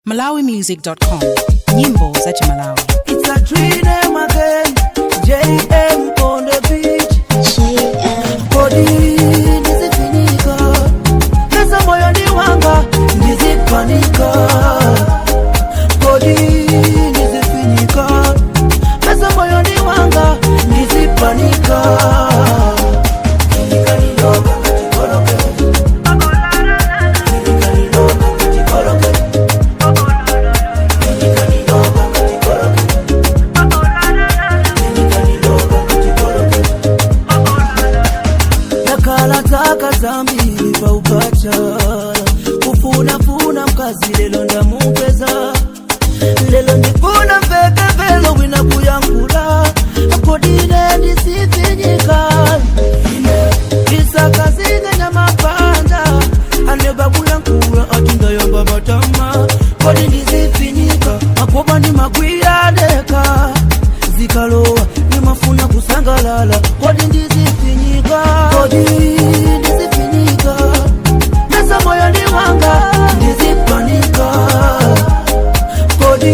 malawimusic.com. Nyimbo za Malawi. It's a dream again. JM on the beach. Body nisifinika. Pesa moyo ni wanga nisipanika. Body nisifinika. Pesa moyo ni wanga nisipanika. Zambi pa upacha kufuna mkazi lelo ndamupeza lelo ndifuna mpeke velo wina kuyankula kodine ndisifinyika isaka zine nyamapanda aneba kuyankula atinda yomba batama kodi ndisifinyika makoba ni magwira deka zikalowa ni mafuna kusangalala kodi ndisifinyika kodi moyo ni wanga nizipanika kodi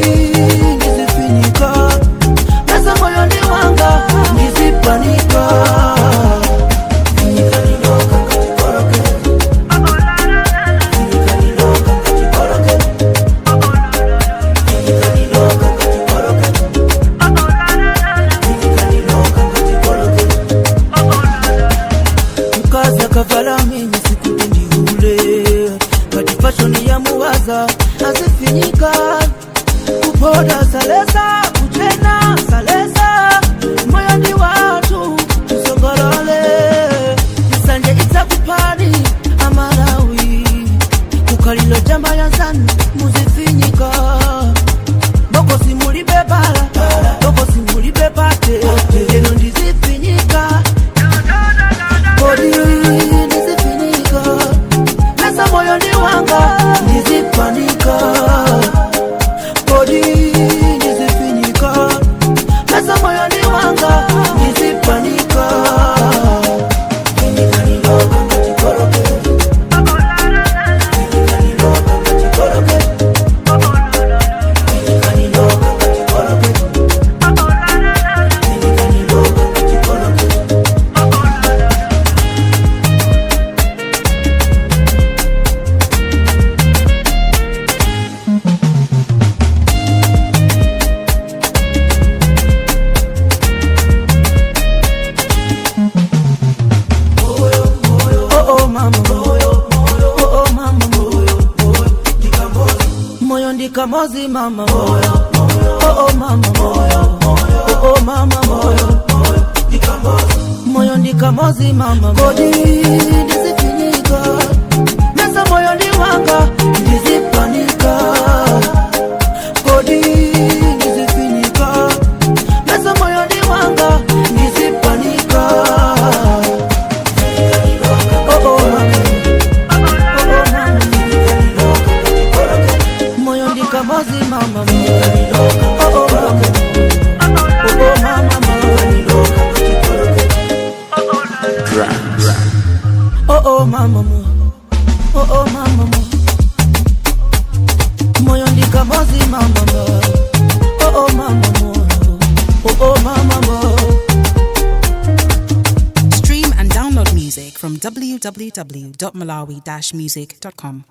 nizifinika pesa moyo ni wanga nizipanika mkaza kavala mimi fashoni ya muwaza asifinyika kupoda salesa kuchena salesa moyo ni watu tusongorole nisanje itakupani amalawi kukalilo jamba ya zani muzifinyika boko simuli bebala boko simuli bebate leno ndizifinyika kodi moyo ni wanga nizipanika kodi nizifinyika pesa moyo ni wanga nizipanika Kamozi mama moyo oh mama moyo oh mama moyo moyo ndikamozi mama kodi ndisifinyika mesa moyo ni wanga ndisipanika kodi ndisifinyika mesa moyo ni wanga ndisipanika oh kamozi mama oh mama oh mama oh mama moyo ndikamozi mama oh mama oh mama. Stream and download music from www.malawi-music.com.